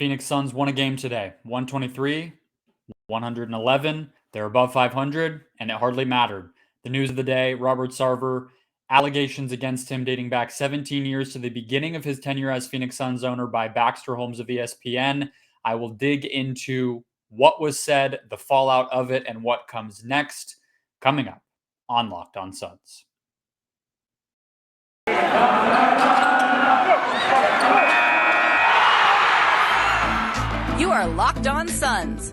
Phoenix Suns won a game today, 123, 111. They're above 500, and it hardly mattered. The news of the day, Robert Sarver, allegations against him dating back 17 years to the beginning of his tenure as Phoenix Suns owner by Baxter Holmes of ESPN. I will dig into what was said, the fallout of it, and what comes next, coming up on Locked On Suns. You are Locked On Suns,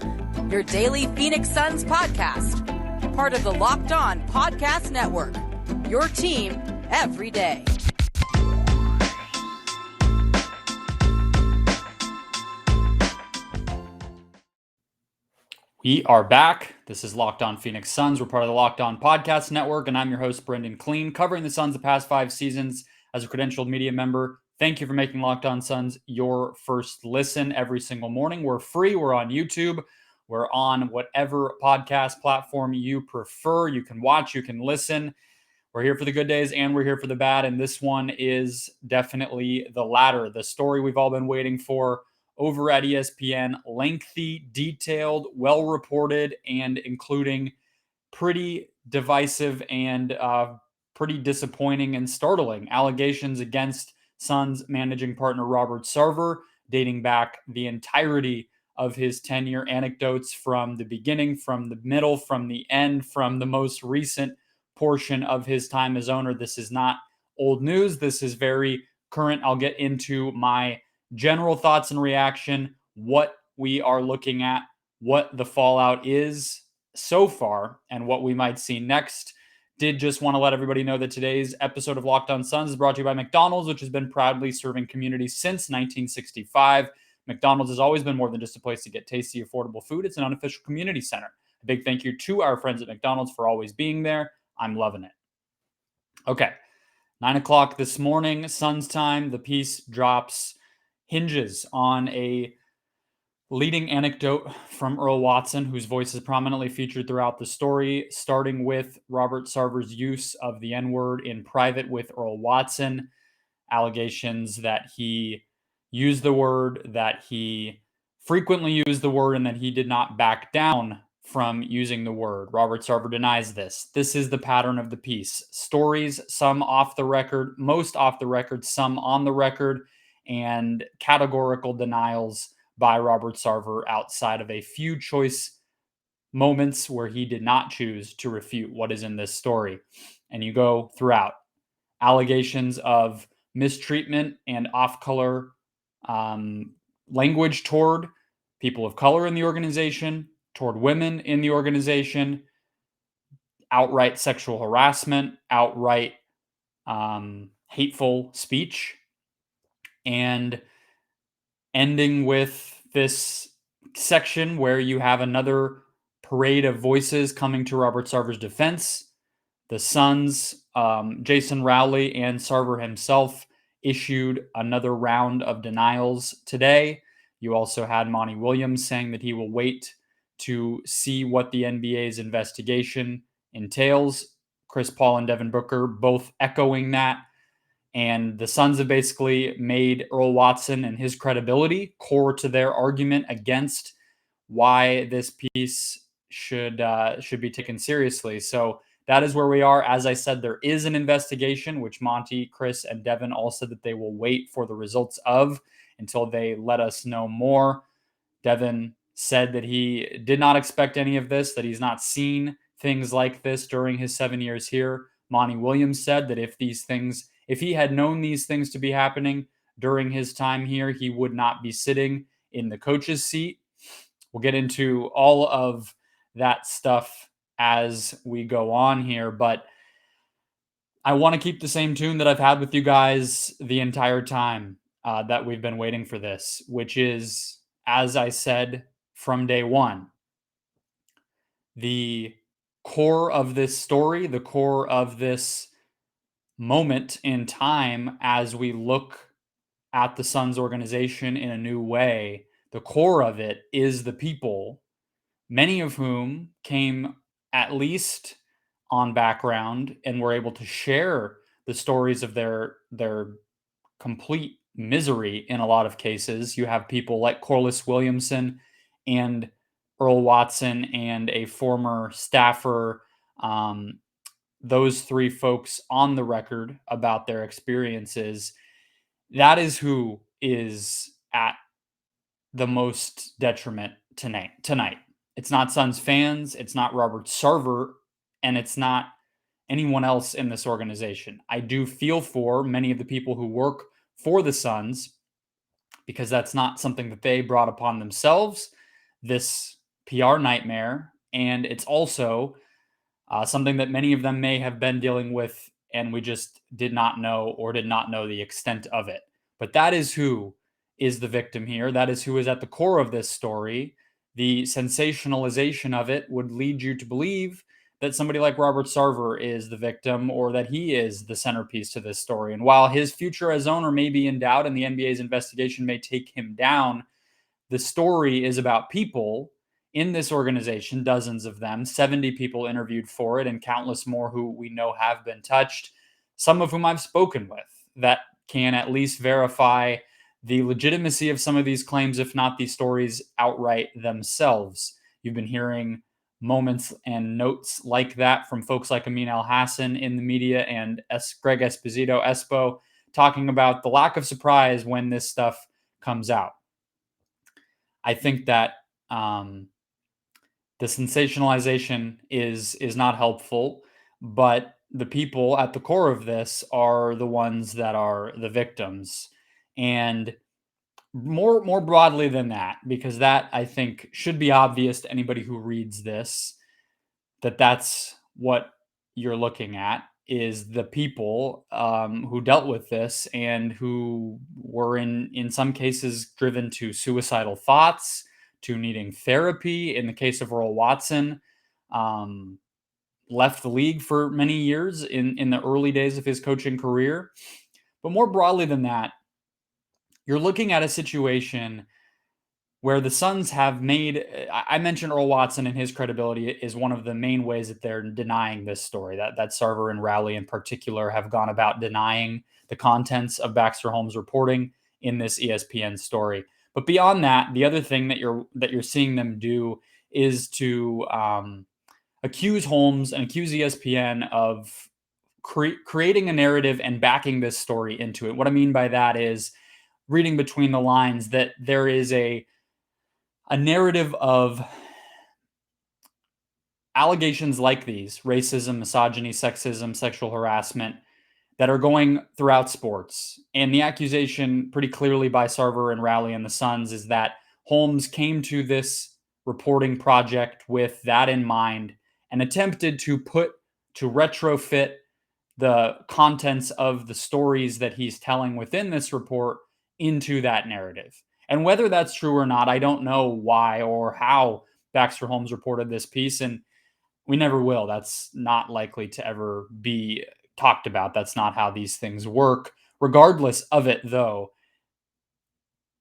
your daily Phoenix Suns podcast, part of the Locked On Podcast Network, your team every day. We are back. This is Locked On Phoenix Suns. We're part of the Locked On Podcast Network, and I'm your host, Brendon Kleen, covering the Suns the past 5 seasons as a credentialed media member. Thank you for making Locked On Suns your first listen every single morning. We're free. We're on YouTube. We're on whatever podcast platform you prefer. You can watch, you can listen. We're here for the good days and we're here for the bad, and this one is definitely the latter. The story we've all been waiting for over at ESPN, lengthy, detailed, well-reported, and including pretty divisive and pretty disappointing and startling allegations against Suns managing partner Robert Sarver, dating back the entirety of his tenure, anecdotes from the beginning, from the middle, from the end, from the most recent portion of his time as owner. This is not old news. This is very current. I'll get into my general thoughts and reaction, what we are looking at, what the fallout is so far, and what we might see next. Did just want to let everybody know that today's episode of Locked On Suns is brought to you by McDonald's, which has been proudly serving communities since 1965. McDonald's has always been more than just a place to get tasty, affordable food. It's an unofficial community center. A big thank you to our friends at McDonald's for always being there. I'm loving it. Okay, 9 o'clock this morning, Suns time. The piece hinges on a leading anecdote from Earl Watson, whose voice is prominently featured throughout the story, starting with Robert Sarver's use of the N-word in private with Earl Watson, allegations that he used the word, that he frequently used the word, and that he did not back down from using the word. Robert Sarver denies this. This is the pattern of the piece. Stories, some off the record, most off the record, some on the record, and categorical denials by Robert Sarver outside of a few choice moments where he did not choose to refute what is in this story. And you go throughout. Allegations of mistreatment and off-color language toward people of color in the organization, toward women in the organization, outright sexual harassment, outright hateful speech, and ending with this section where you have another parade of voices coming to Robert Sarver's defense. The Suns, Jason Rowley and Sarver himself issued another round of denials today. You also had Monty Williams saying that he will wait to see what the NBA's investigation entails. Chris Paul and Devin Booker both echoing that. And the Suns have basically made Earl Watson and his credibility core to their argument against why this piece should be taken seriously. So that is where we are. As I said, there is an investigation, which Monty, Chris, and Devin all said that they will wait for the results of until they let us know more. Devin said that he did not expect any of this, that he's not seen things like this during his 7 years here. Monty Williams said that if he had known these things to be happening during his time here, he would not be sitting in the coach's seat. We'll get into all of that stuff as we go on here, but I want to keep the same tune that I've had with you guys the entire time that we've been waiting for this, which is, as I said from day one, the core of this story, the core of this moment in time as we look at the Suns organization in a new way, the core of it is the people, many of whom came at least on background and were able to share the stories of their complete misery in a lot of cases. You have people like Corliss Williamson and Earl Watson and a former staffer, those three folks on the record about their experiences. That is who is at the most detriment tonight. It's not Suns fans, it's not Robert Sarver, and it's not anyone else in this organization. I do feel for many of the people who work for the Suns because that's not something that they brought upon themselves, this PR nightmare. And it's also something that many of them may have been dealing with, and we just did not know or did not know the extent of it. But that is who is the victim here. That is who is at the core of this story. The sensationalization of it would lead you to believe that somebody like Robert Sarver is the victim or that he is the centerpiece to this story. And while his future as owner may be in doubt and the NBA's investigation may take him down, the story is about people in this organization, dozens of them, 70 people interviewed for it, and countless more who we know have been touched, some of whom I've spoken with, that can at least verify the legitimacy of some of these claims, if not the stories outright themselves. You've been hearing moments and notes like that from folks like Amin Al-Hassan in the media and Greg Esposito, Espo, talking about the lack of surprise when this stuff comes out. I think that the sensationalization is not helpful, but the people at the core of this are the ones that are the victims. And more broadly than that, because that I think should be obvious to anybody who reads this, that that's what you're looking at, is the people who dealt with this and who were in some cases driven to suicidal thoughts, to needing therapy. In the case of Earl Watson, left the league for many years in the early days of his coaching career. But more broadly than that, you're looking at a situation where the Suns have made, I mentioned Earl Watson and his credibility is one of the main ways that they're denying this story, that Sarver and Rowley in particular have gone about denying the contents of Baxter Holmes' reporting in this ESPN story. But beyond that, the other thing that you're seeing them do is to accuse Holmes and accuse ESPN of creating a narrative and backing this story into it. What I mean by that is reading between the lines that there is a narrative of allegations like these, racism, misogyny, sexism, sexual harassment, that are going throughout sports. And the accusation pretty clearly by Sarver and Rowley and the Suns is that Holmes came to this reporting project with that in mind and attempted to retrofit the contents of the stories that he's telling within this report into that narrative. And whether that's true or not, I don't know why or how Baxter Holmes reported this piece, and we never will. That's not likely to ever be talked about. That's not how these things work. Regardless of it, though,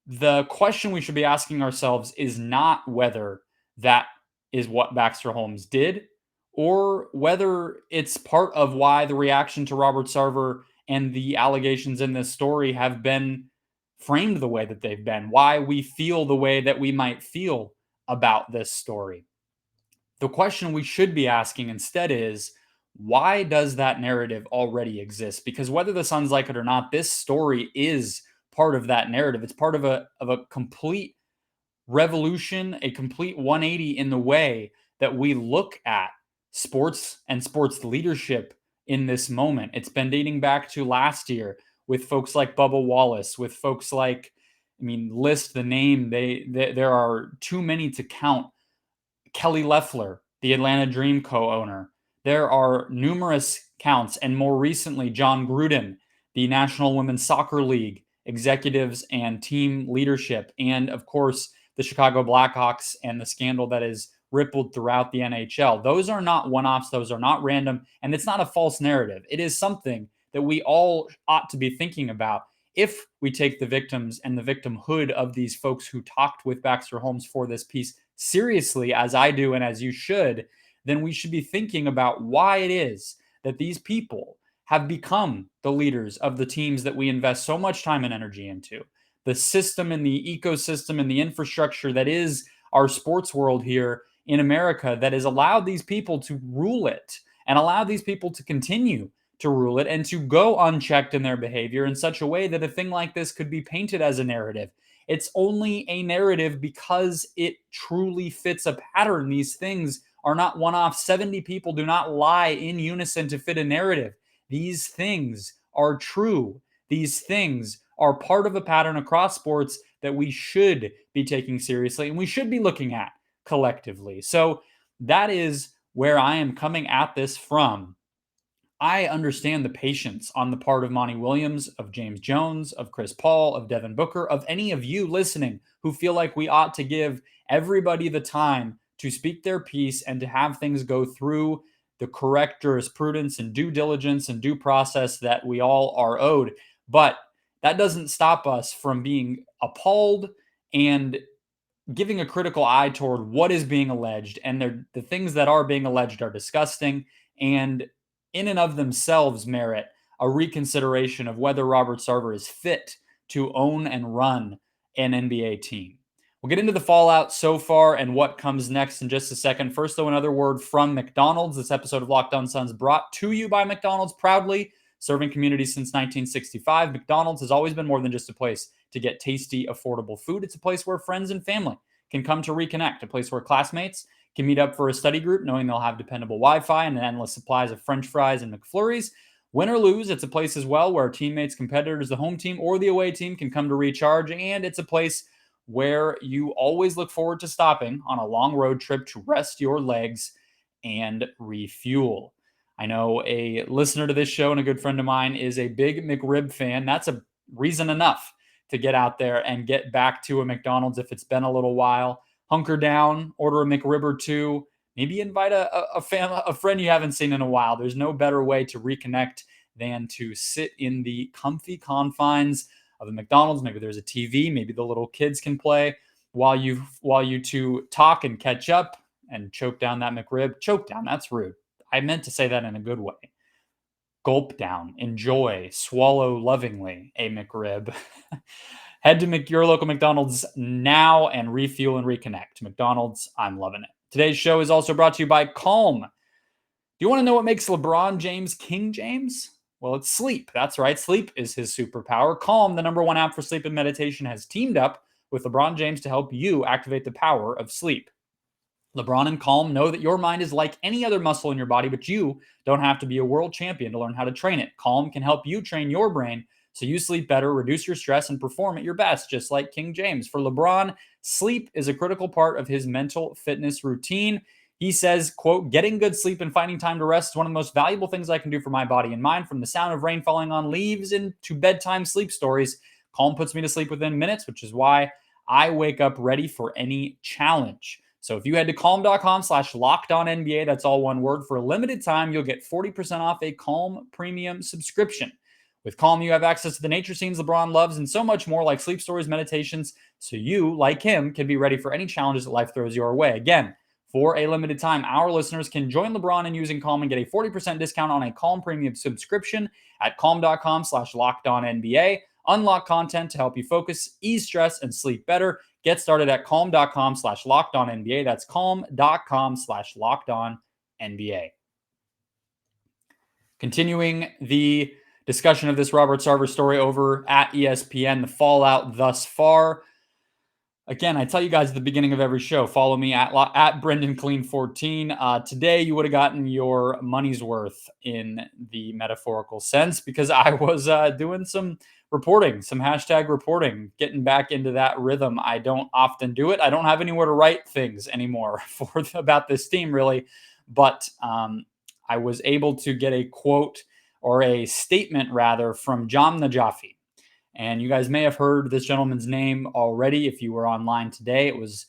the question we should be asking ourselves is not whether that is what Baxter Holmes did or whether it's part of why the reaction to Robert Sarver and the allegations in this story have been framed the way that they've been, why we feel the way that we might feel about this story. The question we should be asking instead is, why does that narrative already exist? Because whether the Suns like it or not, this story is part of that narrative. It's part of a complete revolution, a complete 180 in the way that we look at sports and sports leadership in this moment. It's been dating back to last year with folks like Bubba Wallace, with folks like, list the name. There are too many to count. Kelly Loeffler, the Atlanta Dream co-owner. There are numerous counts, and more recently, John Gruden, the National Women's Soccer League executives and team leadership, and of course, the Chicago Blackhawks and the scandal that is rippled throughout the NHL. Those are not one-offs. Those are not random, and it's not a false narrative. It is something that we all ought to be thinking about if we take the victims and the victimhood of these folks who talked with Baxter Holmes for this piece seriously, as I do and as you should. Then we should be thinking about why it is that these people have become the leaders of the teams that we invest so much time and energy into. The system and the ecosystem and the infrastructure that is our sports world here in America that has allowed these people to rule it and allow these people to continue to rule it and to go unchecked in their behavior in such a way that a thing like this could be painted as a narrative. It's only a narrative because it truly fits a pattern. These things are not one off. 70 people do not lie in unison to fit a narrative. These things are true. These things are part of a pattern across sports that we should be taking seriously and we should be looking at collectively. So that is where I am coming at this from. I understand the patience on the part of Monty Williams, of James Jones, of Chris Paul, of Devin Booker, of any of you listening who feel like we ought to give everybody the time to speak their piece and to have things go through the correct jurisprudence and due diligence and due process that we all are owed. But that doesn't stop us from being appalled and giving a critical eye toward what is being alleged. And the things that are being alleged are disgusting and in and of themselves merit a reconsideration of whether Robert Sarver is fit to own and run an NBA team. We'll get into the fallout so far and what comes next in just a second. First, though, another word from McDonald's. This episode of Locked On Suns brought to you by McDonald's, proudly serving communities since 1965. McDonald's has always been more than just a place to get tasty, affordable food. It's a place where friends and family can come to reconnect, a place where classmates can meet up for a study group knowing they'll have dependable Wi-Fi and endless supplies of French fries and McFlurries. Win or lose, it's a place as well where teammates, competitors, the home team, or the away team can come to recharge. And it's a place where you always look forward to stopping on a long road trip to rest your legs and refuel. I know a listener to this show and a good friend of mine is a big McRib fan. That's a reason enough to get out there and get back to a McDonald's if it's been a little while. Hunker down, order a McRib or two, maybe invite a friend you haven't seen in a while. There's no better way to reconnect than to sit in the comfy confines of a McDonald's. Maybe there's a TV, maybe the little kids can play while you two talk and catch up and choke down that McRib. Choke down, that's rude. I meant to say that in a good way. Gulp down, enjoy, swallow lovingly a McRib. Head to your local McDonald's now and refuel and reconnect. McDonald's, I'm loving it. Today's show is also brought to you by Calm. Do you want to know what makes LeBron James King James? Well, it's sleep. That's right. Sleep is his superpower. Calm, the #1 app for sleep and meditation, has teamed up with LeBron James to help you activate the power of sleep. LeBron and Calm know that your mind is like any other muscle in your body, but you don't have to be a world champion to learn how to train it. Calm can help you train your brain so you sleep better, reduce your stress, and perform at your best, just like King James. For LeBron, sleep is a critical part of his mental fitness routine. He says, quote, "Getting good sleep and finding time to rest is one of the most valuable things I can do for my body and mind. From the sound of rain falling on leaves into bedtime sleep stories, Calm puts me to sleep within minutes, which is why I wake up ready for any challenge." So if you head to calm.com/lockedonnba, that's all one word, for a limited time, you'll get 40% off a Calm premium subscription. With Calm, you have access to the nature scenes LeBron loves and so much more, like sleep stories, meditations, so you, like him, can be ready for any challenges that life throws your way. Again, for a limited time, our listeners can join LeBron in using Calm and get a 40% discount on a Calm premium subscription at calm.com/lockedonnba. Unlock content to help you focus, ease stress, and sleep better. Get started at calm.com/lockedonnba. That's calm.com/lockedonnba. Continuing the discussion of this Robert Sarver story over at ESPN, the fallout thus far. Again, I tell you guys at the beginning of every show, follow me at Brendon Kleen 14. Today, you would have gotten your money's worth in the metaphorical sense because I was doing some reporting, some hashtag reporting, getting back into that rhythm. I don't often do it. I don't have anywhere to write things anymore about this team, really. But I was able to get a quote or a statement, rather, from Jam Najafi. And you guys may have heard this gentleman's name already if you were online today. It was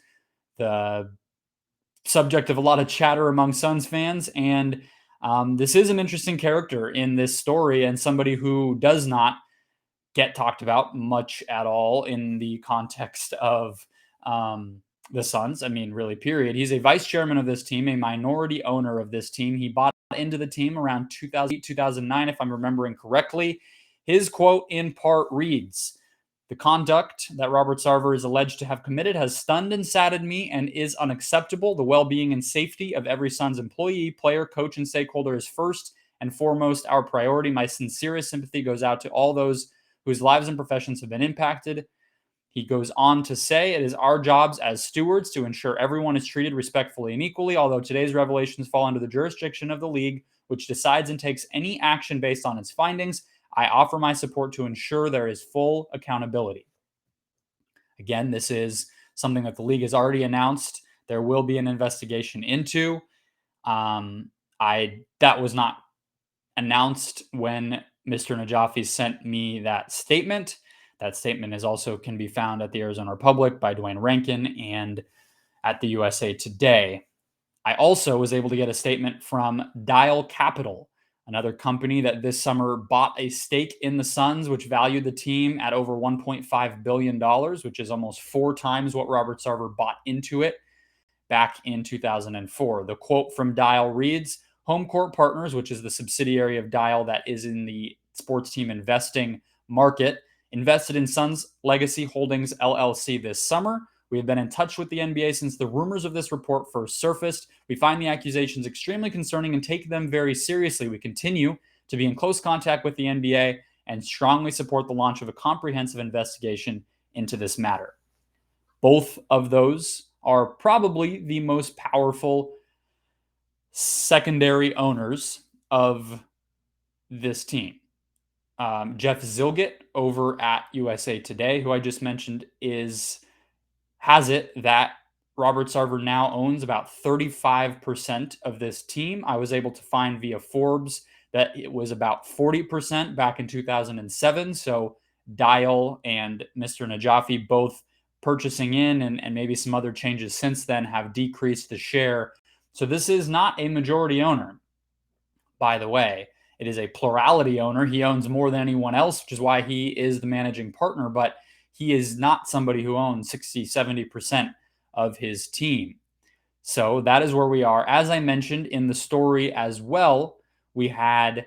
the subject of a lot of chatter among Suns fans. And this is an interesting character in this story and somebody who does not get talked about much at all in the context of the Suns. I mean, really, period. He's a vice chairman of this team, a minority owner of this team. He bought into the team around 2008, 2009, if I'm remembering correctly. His quote in part reads, "The conduct that Robert Sarver is alleged to have committed has stunned and saddened me and is unacceptable. The well-being and safety of every Suns employee, player, coach, and stakeholder is first and foremost our priority. My sincerest sympathy goes out to all those whose lives and professions have been impacted." He goes on to say, "It is our jobs as stewards to ensure everyone is treated respectfully and equally. Although today's revelations fall under the jurisdiction of the league, which decides and takes any action based on its findings, I offer my support to ensure there is full accountability." Again, this is something that the league has already announced there will be an investigation into. That was not announced when Mr. Najafi sent me that statement. That statement is also can be found at the Arizona Republic by Dwayne Rankin and at the USA Today. I also was able to get a statement from Dial Capital, another company that this summer bought a stake in the Suns, which valued the team at over $1.5 billion, which is almost 4 times what Robert Sarver bought into it back in 2004. The quote from Dial reads, "Home Court Partners," which is the subsidiary of Dial that is in the sports team investing market, invested in Suns Legacy Holdings LLC this summer. We have been in touch with the NBA since the rumors of this report first surfaced. We find the accusations extremely concerning and take them very seriously. We continue to be in close contact with the NBA and strongly support the launch of a comprehensive investigation into this matter. Both of those are probably the most powerful secondary owners of this team. Jeff Zilgett over at USA Today, who I just mentioned, has it that Robert Sarver now owns about 35% of this team. I was able to find via Forbes that it was about 40% back in 2007. So Dial and Mr. Najafi both purchasing in and maybe some other changes since then have decreased the share. So this is not a majority owner, by the way. It is a plurality owner. He owns more than anyone else, which is why he is the managing partner, but he is not somebody who owns 60, 70% of his team. So that is where we are. As I mentioned in the story as well, we had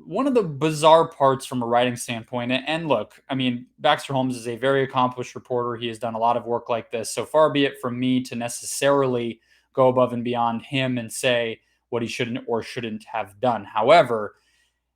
one of the bizarre parts from a writing standpoint. And look, I mean, Baxter Holmes is a very accomplished reporter. He has done a lot of work like this. So far be it from me to necessarily go above and beyond him and say what he shouldn't or shouldn't have done. However,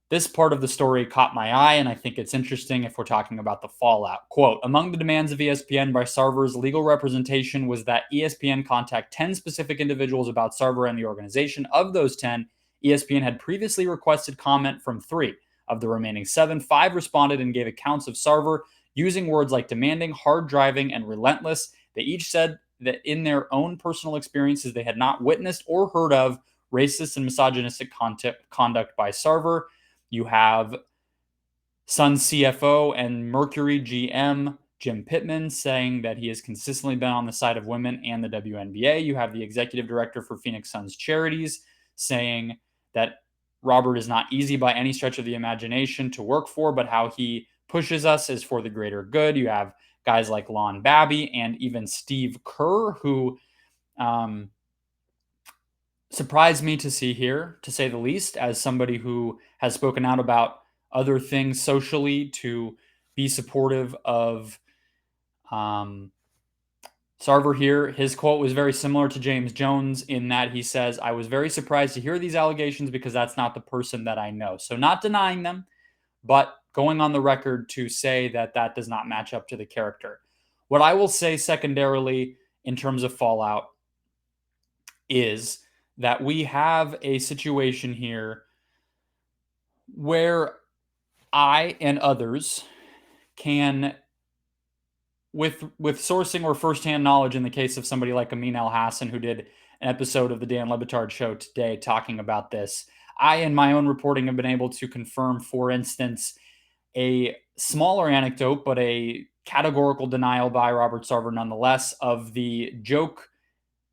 this part of the story caught my eye, and I think it's interesting if we're talking about the fallout. Quote, "Among the demands of ESPN by Sarver's legal representation was that ESPN contact 10 specific individuals about Sarver and the organization. Of those 10, ESPN had previously requested comment from 3. Of the remaining 7, 5 responded and gave accounts of Sarver using words like demanding, hard driving, and relentless. They each said that in their own personal experiences, they had not witnessed or heard of racist and misogynistic conduct by Sarver." You have Suns CFO and Mercury GM Jim Pittman saying that he has consistently been on the side of women and the WNBA. You have the executive director for Phoenix Suns Charities saying that Robert is not easy by any stretch of the imagination to work for, but how he pushes us is for the greater good. You have guys like Lon Babby and even Steve Kerr, who surprised me to see here, to say the least, as somebody who has spoken out about other things socially to be supportive of Sarver here. His quote was very similar to James Jones in that he says, "I was very surprised to hear these allegations because that's not the person that I know." So not denying them, but going on the record to say that that does not match up to the character. What I will say secondarily in terms of fallout is that we have a situation here where I and others can, with sourcing or firsthand knowledge in the case of somebody like Amin Al Hassan, who did an episode of the Dan Le Batard Show today talking about this, I in my own reporting have been able to confirm, for instance, a smaller anecdote, but a categorical denial by Robert Sarver nonetheless of the joke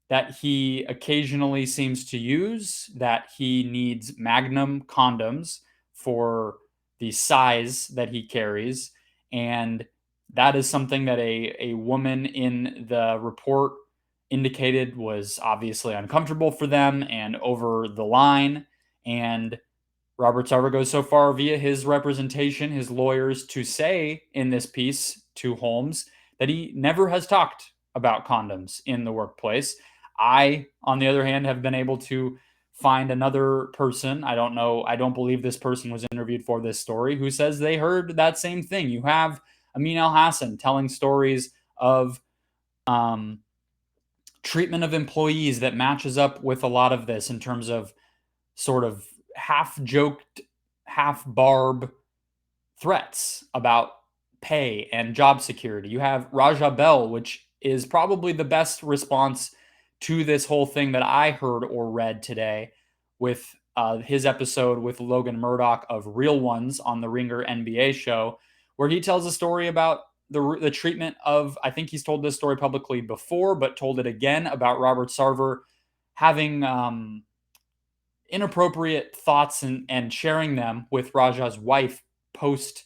that he occasionally seems to use, that he needs Magnum condoms for the size that he carries. And that is something that a woman in the report indicated was obviously uncomfortable for them and over the line. And Robert Sarver goes so far via his representation, his lawyers, to say in this piece to Holmes that he never has talked about condoms in the workplace. I, on the other hand, have been able to find another person. I don't know. I don't believe this person was interviewed for this story who says they heard that same thing. You have Amin Al Hassan telling stories of treatment of employees that matches up with a lot of this in terms of sort of half joked, half barb threats about pay and job security. You have Raja Bell, which is probably the best response to this whole thing that I heard or read today with his episode with Logan Murdoch of Real Ones on the Ringer NBA show, where he tells a story about the treatment of, I think he's told this story publicly before, but told it again about Robert Sarver having inappropriate thoughts and sharing them with Raja's wife post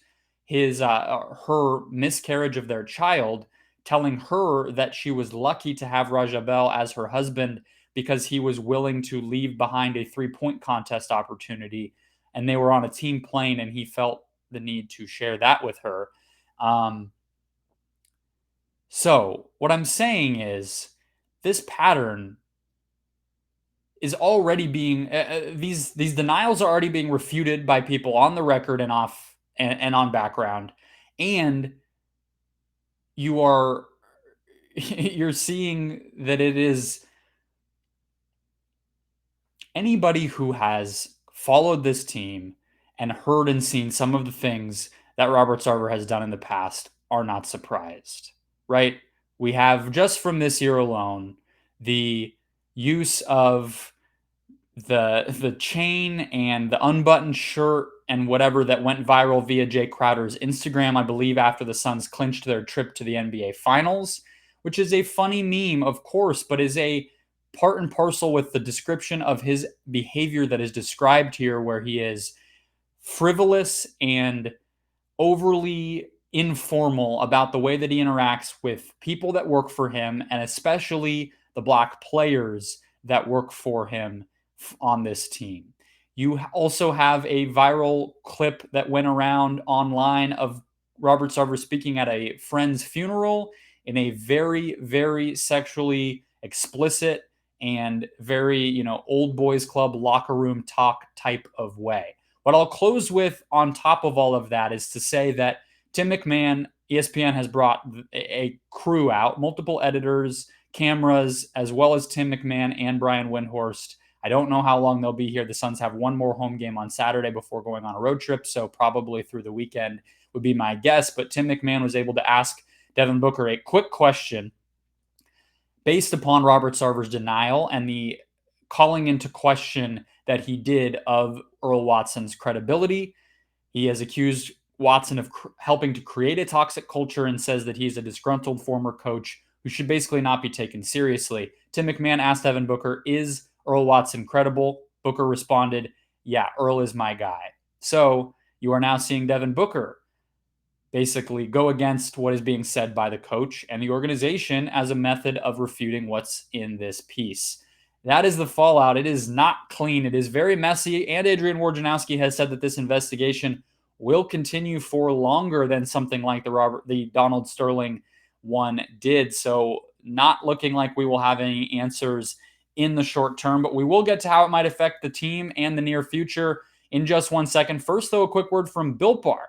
her miscarriage of their child, telling her that she was lucky to have Raja Bell as her husband because he was willing to leave behind a 3-point contest opportunity, and they were on a team plane, and he felt the need to share that with her. So what I'm saying is this pattern is already being these denials are already being refuted by people on the record and off and on background, and you're seeing that it is anybody who has followed this team and heard and seen some of the things that Robert Sarver has done in the past are not surprised, right? We have, just from this year alone, the use of the chain and the unbuttoned shirt and whatever that went viral via Jay Crowder's Instagram, I believe, after the Suns clinched their trip to the NBA Finals, which is a funny meme, of course, but is a part and parcel with the description of his behavior that is described here, where he is frivolous and overly informal about the way that he interacts with people that work for him, and especially the black players that work for him on this team. You also have a viral clip that went around online of Robert Sarver speaking at a friend's funeral in a very, very sexually explicit and very, old boys club locker room talk type of way. What I'll close with on top of all of that is to say that Tim McMahon, ESPN has brought a crew out, multiple editors, cameras, as well as Tim McMahon and Brian Windhorst. I don't know how long they'll be here. The Suns have one more home game on Saturday before going on a road trip, so probably through the weekend would be my guess. But Tim McMahon was able to ask Devin Booker a quick question based upon Robert Sarver's denial and the calling into question that he did of Earl Watson's credibility. He has accused Watson of helping to create a toxic culture and says that he's a disgruntled former coach who should basically not be taken seriously. Tim McMahon asked Devin Booker, is Earl Watson credible? Booker responded, yeah, Earl is my guy. So you are now seeing Devin Booker basically go against what is being said by the coach and the organization as a method of refuting what's in this piece. That is the fallout. It is not clean. It is very messy. And Adrian Wojnarowski has said that this investigation will continue for longer than something like the Donald Sterling one did. So not looking like we will have any answers in the short term, but we will get to how it might affect the team and the near future in just 1 second. First, though, a quick word from Built Bar.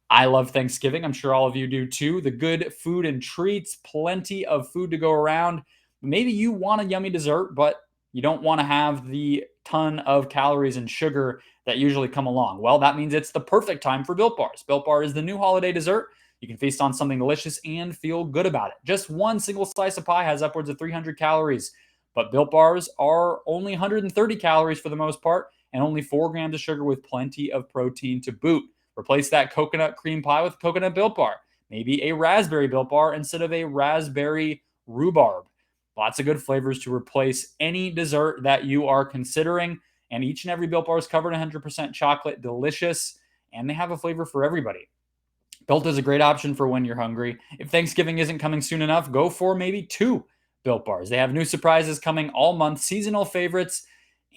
I love Thanksgiving. I'm sure all of you do too. The good food and treats, plenty of food to go around. Maybe you want a yummy dessert, but you don't want to have the ton of calories and sugar that usually come along. Well, that means it's the perfect time for Built Bars. Built Bar is the new holiday dessert. You can feast on something delicious and feel good about it. Just one single slice of pie has upwards of 300 calories, but Built Bars are only 130 calories for the most part and only 4 grams of sugar with plenty of protein to boot. Replace that coconut cream pie with coconut Built Bar. Maybe a raspberry Built Bar instead of a raspberry rhubarb. Lots of good flavors to replace any dessert that you are considering. And each and every Built Bar is covered in 100% chocolate, delicious, and they have a flavor for everybody. Built is a great option for when you're hungry. If Thanksgiving isn't coming soon enough, go for maybe 2 Built Bars. They have new surprises coming all month, seasonal favorites,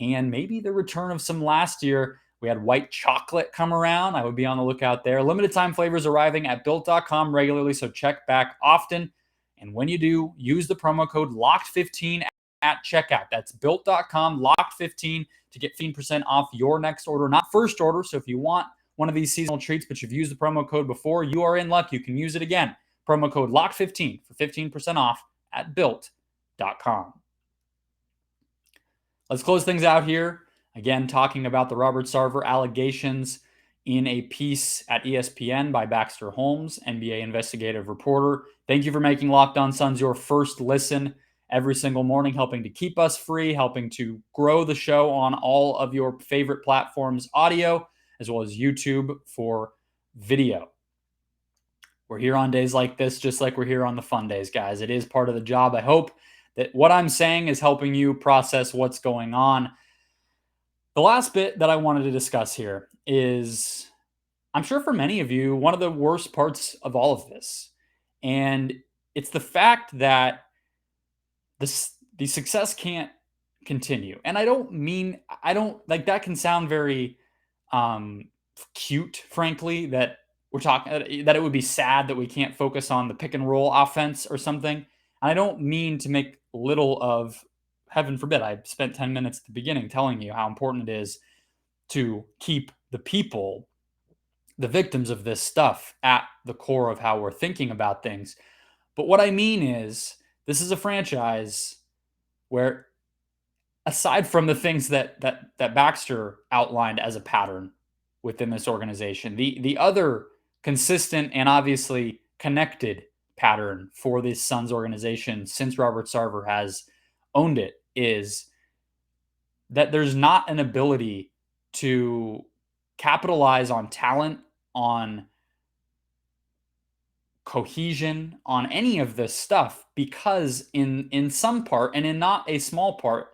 and maybe the return of some last year. We had white chocolate come around. I would be on the lookout there. Limited time flavors arriving at Built.com regularly, so check back often. And when you do, use the promo code LOCKED15 at checkout. That's Built.com, LOCKED15 to get 15% off your next order, not first order. So if you want one of these seasonal treats, but you've used the promo code before, you are in luck. You can use it again. Promo code LOCKED15 for 15% off at Built.com. Let's close things out here. Again, talking about the Robert Sarver allegations in a piece at ESPN by Baxter Holmes, NBA investigative reporter. Thank you for making Locked On Suns your first listen every single morning, helping to keep us free, helping to grow the show on all of your favorite platforms, audio, as well as YouTube for video. We're here on days like this, just like we're here on the fun days, guys. It is part of the job. I hope that what I'm saying is helping you process what's going on. The last bit that I wanted to discuss here is, I'm sure for many of you, one of the worst parts of all of this. And it's the fact that the success can't continue. And I don't like that can sound very cute, frankly, that we're talking that it would be sad that we can't focus on the pick and roll offense or something. And I don't mean to make little of, heaven forbid, I spent 10 minutes at the beginning telling you how important it is to keep the people, the victims of this stuff, at the core of how we're thinking about things. But what I mean is, this is a franchise where, aside from the things that Baxter outlined as a pattern within this organization, the other consistent and obviously connected pattern for this Suns organization since Robert Sarver has owned it is that there's not an ability to capitalize on talent, on cohesion, on any of this stuff, because in some part, and in not a small part,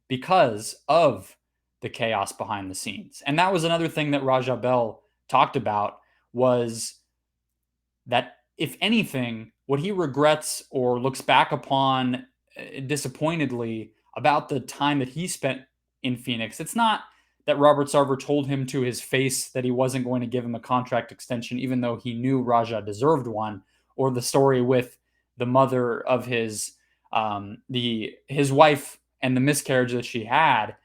because of the chaos behind the scenes. And that was another thing that Raja Bell talked about, was that, if anything, what he regrets or looks back upon disappointedly about the time that he spent in Phoenix, it's not that Robert Sarver told him to his face that he wasn't going to give him a contract extension, even though he knew Raja deserved one, or the story with the mother of his wife and the miscarriage that she had.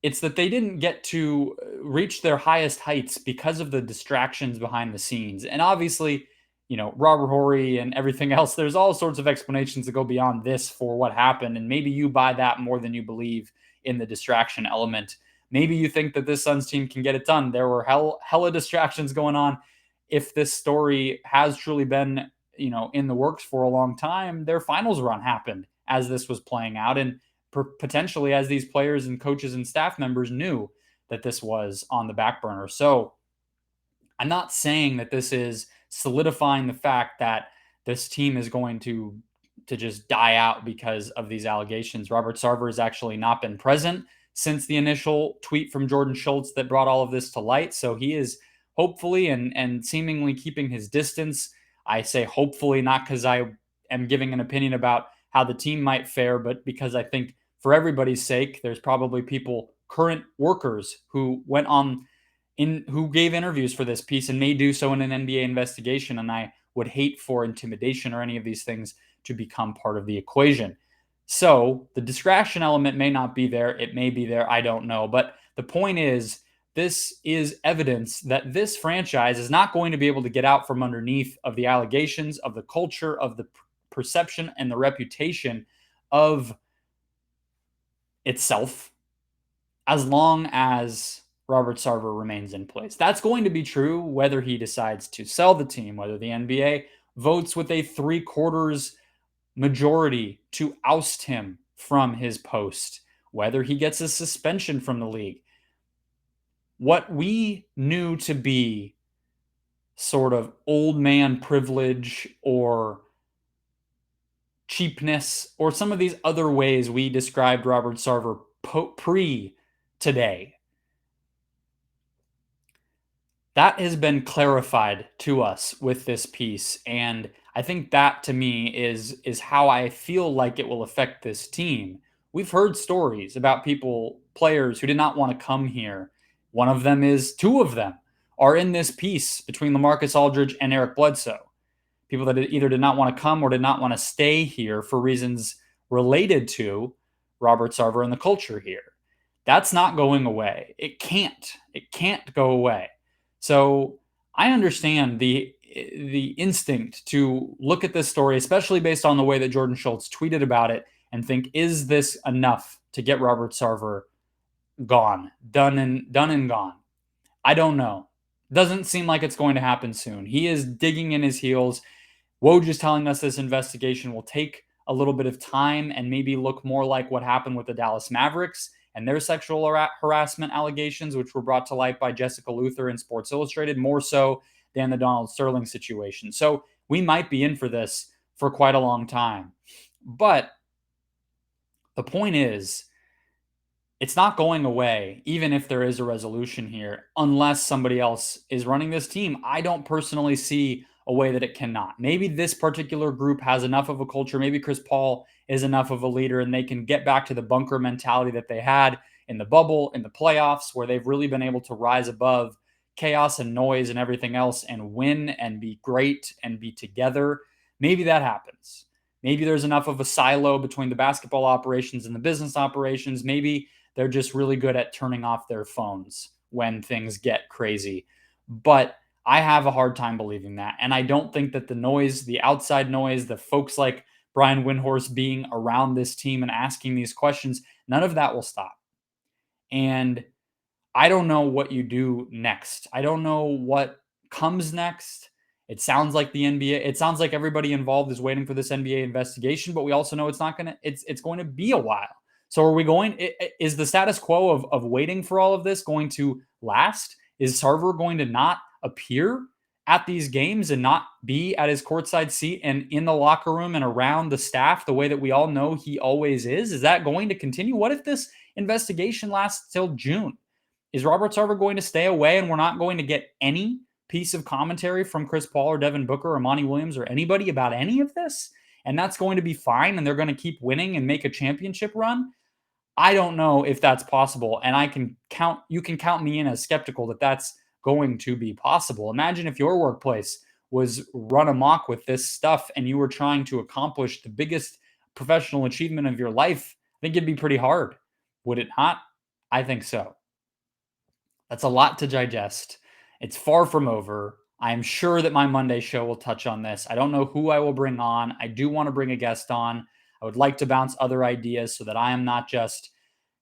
It's that they didn't get to reach their highest heights because of the distractions behind the scenes. And obviously, Robert Horry and everything else, there's all sorts of explanations that go beyond this for what happened. And maybe you buy that more than you believe in the distraction element. Maybe you think that this Suns team can get it done. There were hella distractions going on. If this story has truly been, in the works for a long time, their finals run happened as this was playing out. And potentially as these players and coaches and staff members knew that this was on the back burner. So I'm not saying that this is solidifying the fact that this team is going to just die out because of these allegations. Robert Sarver has actually not been present since the initial tweet from Jordan Schultz that brought all of this to light. So he is hopefully and seemingly keeping his distance. I say hopefully, not because I am giving an opinion about how the team might fare, but because I think for everybody's sake, there's probably current workers who who gave interviews for this piece and may do so in an NBA investigation. And I would hate for intimidation or any of these things to become part of the equation. So the distraction element may not be there. It may be there. I don't know. But the point is, this is evidence that this franchise is not going to be able to get out from underneath of the allegations, of the culture, of the perception and the reputation of itself, as long as Robert Sarver remains in place. That's going to be true whether he decides to sell the team, whether the NBA votes with a 3/4 majority to oust him from his post, whether he gets a suspension from the league. What we knew to be sort of old man privilege or cheapness, or some of these other ways we described Robert Sarver pre today, That has been clarified to us with this piece, and I think that to me is how I feel like it will affect this team. We've heard stories about players who did not want to come here. One of them is two of them are in this piece between LaMarcus Aldridge and Eric Bledsoe. People that either did not want to come or did not want to stay here for reasons related to Robert Sarver and the culture here. That's not going away. It can't. It can't go away. So I understand the instinct to look at this story, especially based on the way that Jordan Schultz tweeted about it, and think, is this enough to get Robert Sarver gone, done and gone? I don't know. Doesn't seem like it's going to happen soon. He is digging in his heels. Woj is telling us this investigation will take a little bit of time and maybe look more like what happened with the Dallas Mavericks and their sexual harassment allegations, which were brought to light by Jessica Luther in Sports Illustrated, more so than the Donald Sterling situation. So we might be in for this for quite a long time. But the point is, it's not going away, even if there is a resolution here, unless somebody else is running this team. I don't personally see a way that it cannot. Maybe this particular group has enough of a culture. Maybe Chris Paul is enough of a leader and they can get back to the bunker mentality that they had in the bubble, in the playoffs, where they've really been able to rise above chaos and noise and everything else and win and be great and be together. Maybe that happens. Maybe there's enough of a silo between the basketball operations and the business operations. Maybe they're just really good at turning off their phones when things get crazy. But I have a hard time believing that. And I don't think that the noise, the outside noise, the folks like Brian Windhorst being around this team and asking these questions, none of that will stop. And I don't know what you do next. I don't know what comes next. It sounds like the NBA, it sounds like everybody involved is waiting for this NBA investigation, but we also know it's not going to, it's going to be a while. So are we going, is the status quo of waiting for all of this going to last? Is Sarver going to not appear at these games and not be at his courtside seat and in the locker room and around the staff the way that we all know he always is? Is that going to continue? What if this investigation lasts till June? Is Robert Sarver going to stay away and we're not going to get any piece of commentary from Chris Paul or Devin Booker or Monty Williams or anybody about any of this? And that's going to be fine and they're going to keep winning and make a championship run? I don't know if that's possible. And you can count me in as skeptical that that's going to be possible. Imagine if your workplace was run amok with this stuff and you were trying to accomplish the biggest professional achievement of your life. I think it'd be pretty hard. Would it not? I think so. That's a lot to digest. It's far from over. I am sure that my Monday show will touch on this. I don't know who I will bring on. I do want to bring a guest on. I would like to bounce other ideas so that I am not just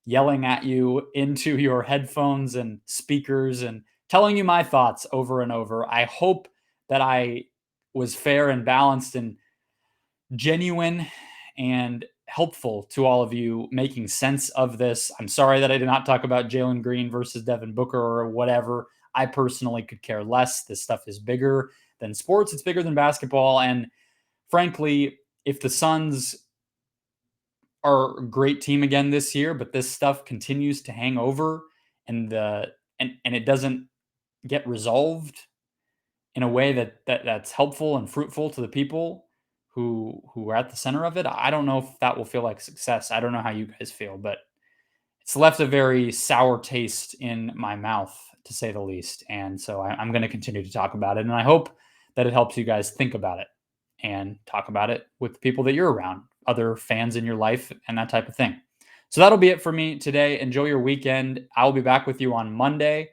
yelling at you into your headphones and speakers and telling you my thoughts over and over. I hope that I was fair and balanced and genuine and helpful to all of you making sense of this. I'm sorry that I did not talk about Jalen Green versus Devin Booker or whatever. I personally could care less. This stuff is bigger than sports. It's bigger than basketball. And frankly, if the Suns are a great team again this year, but this stuff continues to hang over and it doesn't get resolved in a way that's helpful and fruitful to the people who are at the center of it, I don't know if that will feel like success. I don't know how you guys feel, but it's left a very sour taste in my mouth, to say the least. And so I'm going to continue to talk about it. And I hope that it helps you guys think about it and talk about it with people that you're around, other fans in your life, and that type of thing. So that'll be it for me today. Enjoy your weekend. I'll be back with you on Monday.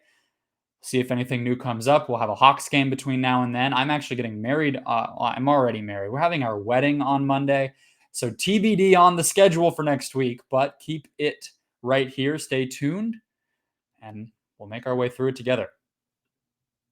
See if anything new comes up. We'll have a Hawks game between now and then. I'm actually getting married. I'm already married. We're having our wedding on Monday. So TBD on the schedule for next week, but keep it right here. Stay tuned and we'll make our way through it together.